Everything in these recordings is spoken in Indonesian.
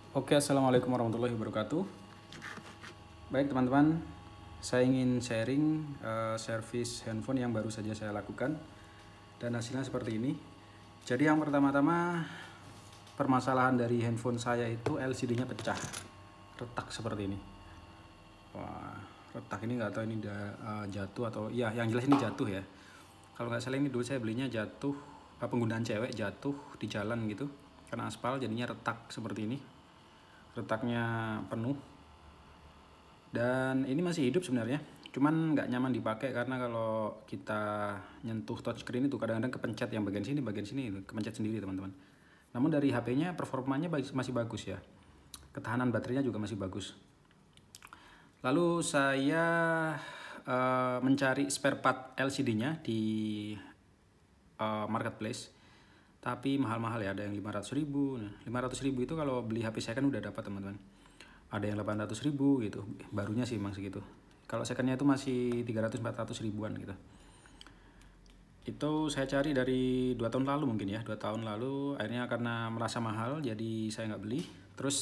Oke, assalamualaikum warahmatullahi wabarakatuh. Baik teman-teman, saya ingin sharing servis handphone yang baru saja saya lakukan dan hasilnya seperti ini. Jadi yang pertama-tama, permasalahan dari handphone saya itu LCD-nya pecah, retak seperti ini. Wah, retak ini nggak tahu ini jatuh atau ya, yang jelas ini jatuh ya. Kalau nggak salah ini dulu saya belinya jatuh, penggunaan cewek jatuh di jalan gitu, karena aspal jadinya retak seperti ini. Retaknya penuh dan ini masih hidup sebenarnya, cuman nggak nyaman dipakai karena kalau kita nyentuh touchscreen itu kadang-kadang kepencet yang bagian sini itu kepencet sendiri teman-teman. Namun dari HP-nya performanya masih bagus ya, ketahanan baterainya juga masih bagus. Lalu saya mencari spare part LCD-nya di marketplace, tapi mahal-mahal ya, ada yang 500.000. Nah, 500.000 itu kalau beli HP second udah dapat teman-teman. Ada yang 800.000 gitu, barunya sih emang segitu. Kalau secondnya itu masih 300-400 ribuan gitu. Itu saya cari dari 2 tahun lalu mungkin ya, 2 tahun lalu. Akhirnya karena merasa mahal jadi saya nggak beli. Terus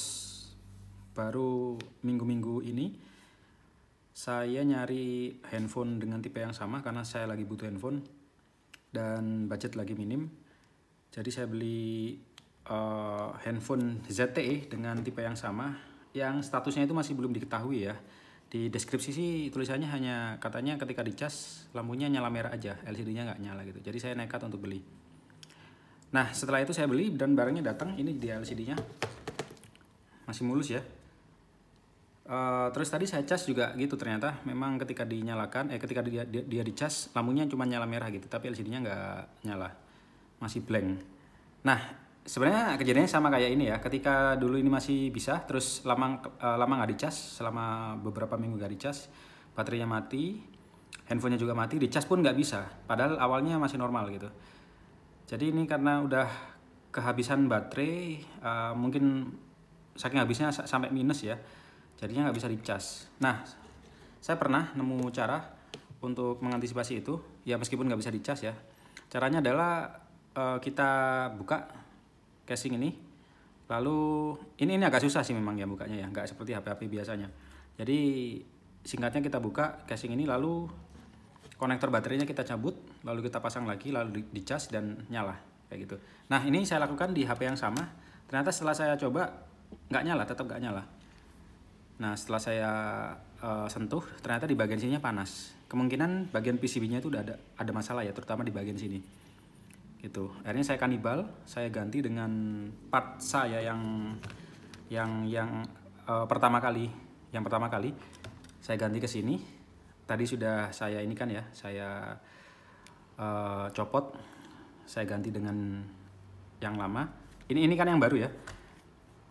baru minggu-minggu ini saya nyari handphone dengan tipe yang sama karena saya lagi butuh handphone dan budget lagi minim. Jadi saya beli handphone ZTE dengan tipe yang sama, yang statusnya itu masih belum diketahui ya. Di deskripsi sih tulisannya hanya katanya ketika dicas lampunya nyala merah aja, LCD-nya nggak nyala gitu. Jadi saya nekat untuk beli. Nah setelah itu saya beli dan barangnya datang, ini di LCD-nya masih mulus ya. Terus tadi saya cas juga gitu, ternyata memang ketika dinyalakan, ketika dia dicas lampunya cuma nyala merah gitu, tapi LCD-nya nggak nyala, masih blank. Nah sebenarnya kejadiannya sama kayak ini ya, ketika dulu ini masih bisa, terus lama nggak dicas, selama beberapa minggu nggak dicas, baterainya mati, handphonenya juga mati, dicas pun nggak bisa, padahal awalnya masih normal gitu. Jadi ini karena udah kehabisan baterai, mungkin saking habisnya sampai minus ya, jadinya nggak bisa dicas. Nah saya pernah nemu cara untuk mengantisipasi itu ya, meskipun nggak bisa dicas ya. Caranya adalah kita buka casing ini, lalu ini agak susah sih memang ya bukanya ya, nggak seperti HP-HP biasanya. Jadi singkatnya kita buka casing ini, lalu konektor baterainya kita cabut, lalu kita pasang lagi, lalu dicas dan nyala kayak gitu. Nah ini saya lakukan di HP yang sama, ternyata setelah saya coba nggak nyala, tetap nggak nyala. Nah setelah saya sentuh, ternyata di bagian sininya panas. Kemungkinan bagian PCB-nya itu udah ada masalah ya, terutama di bagian sini gitu. Akhirnya saya kanibal, saya ganti dengan part saya yang pertama kali saya ganti ke sini. Tadi sudah saya ini kan ya, saya copot, saya ganti dengan yang lama. Ini kan yang baru ya,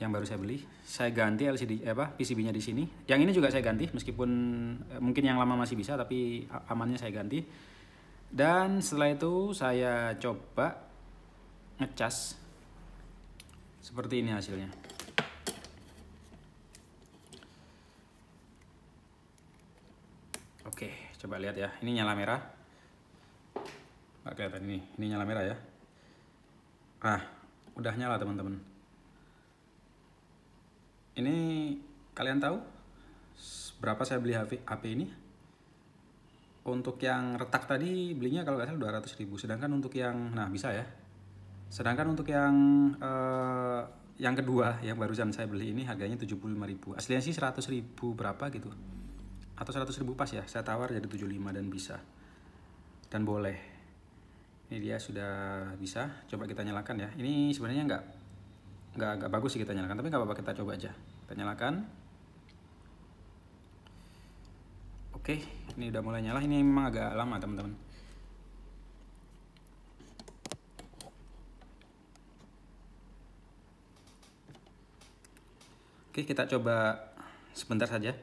yang baru saya beli. Saya ganti LCD PCB-nya di sini. Yang ini juga saya ganti, meskipun mungkin yang lama masih bisa, tapi amannya saya ganti. Dan setelah itu saya coba ngecas, seperti ini hasilnya. Oke, coba lihat ya, ini nyala merah. Nggak kelihatan ini nyala merah ya. Nah, udah nyala teman-teman. Ini kalian tahu berapa saya beli HP ini? Untuk yang retak tadi belinya kalau nggak salah 200.000. Sedangkan untuk yang, nah bisa ya. Sedangkan untuk yang kedua yang barusan saya beli ini harganya 75.000. Aslinya sih 100.000 berapa gitu. Atau 100.000 pas ya. Saya tawar jadi 75 dan bisa. Dan boleh. Ini dia sudah bisa. Coba kita nyalakan ya. Ini sebenarnya nggak bagus sih kita nyalakan, tapi nggak apa-apa, kita coba aja. Kita nyalakan. Oke, ini udah mulai nyala. Ini memang agak lama teman-teman. Oke, kita coba sebentar saja.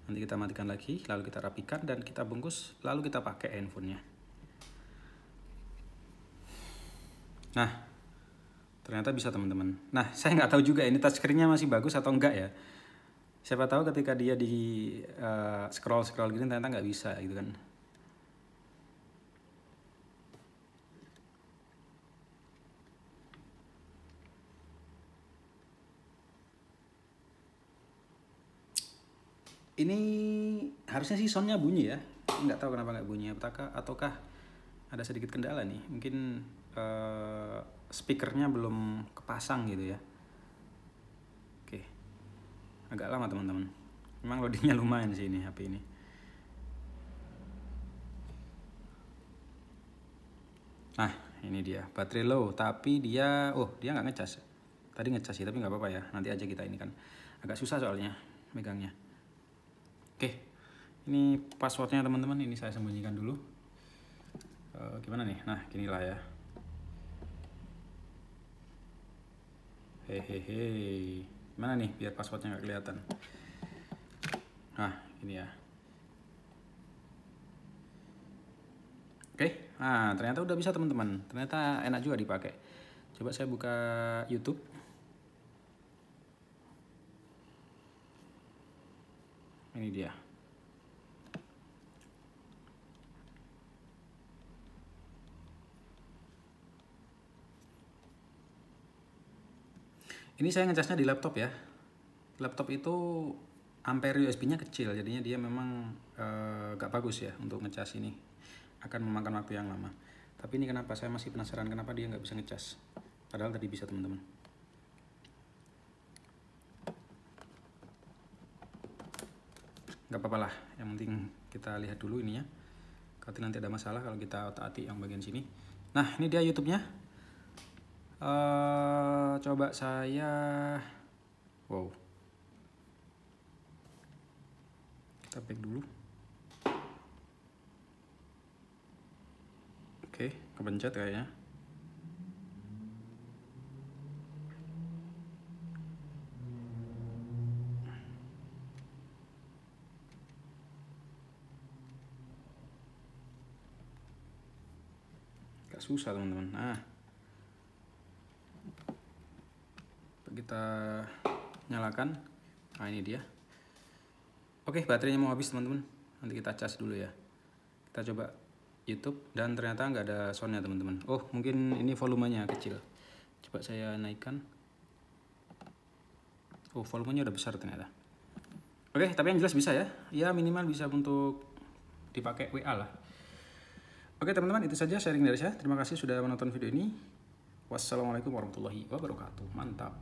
Nanti kita matikan lagi, lalu kita rapikan dan kita bungkus, lalu kita pakai handphonenya. Nah, ternyata bisa teman-teman. Nah, saya nggak tahu juga ini touchscreen-nya masih bagus atau enggak ya. Siapa tahu ketika dia di scroll gini ternyata nggak bisa gitu kan. Ini harusnya sih soundnya bunyi ya, nggak tahu kenapa nggak bunyi, ataukah ada sedikit kendala nih, mungkin speakernya belum kepasang gitu ya. Oke, agak lama teman-teman, memang loadingnya lumayan sih ini HP ini. Nah ini dia, baterai low tapi dia nggak ngecas. Tadi ngecas sih tapi nggak apa-apa ya, nanti aja kita ini kan agak susah soalnya megangnya. Oke, ini passwordnya teman-teman, ini saya sembunyikan dulu. Gimana nih? Nah ginilah ya. Hehehe, gimana nih biar passwordnya nggak kelihatan? Nah ini ya. Oke, nah ternyata udah bisa teman-teman, ternyata enak juga dipakai. Coba saya buka YouTube. Ini dia. Ini saya ngecasnya di laptop ya. Laptop itu ampere USB-nya kecil, jadinya dia memang gak bagus ya untuk ngecas ini. Akan memakan waktu yang lama. Tapi ini kenapa saya masih penasaran kenapa dia nggak bisa ngecas. Padahal tadi bisa teman-teman. Nggak apa-apa lah, yang penting kita lihat dulu ininya. Kalau nanti ada masalah kalau kita otak-atik yang bagian sini. Nah ini dia YouTube-nya. Coba saya, wow, kita back dulu. Oke, kepencet kayaknya. Gak susah teman-teman. Nah, kita nyalakan. Nah ini dia. Oke, baterainya mau habis teman-teman. Nanti kita cas dulu ya. Kita coba YouTube dan ternyata nggak ada soundnya teman-teman. Oh mungkin ini volumenya kecil. Coba saya naikkan. Oh volumenya udah besar ternyata. Oke, tapi yang jelas bisa ya. Ya minimal bisa untuk dipakai WA lah. Oke teman-teman, itu saja sharing dari saya. Terima kasih sudah menonton video ini. Wassalamualaikum warahmatullahi wabarakatuh. Mantap.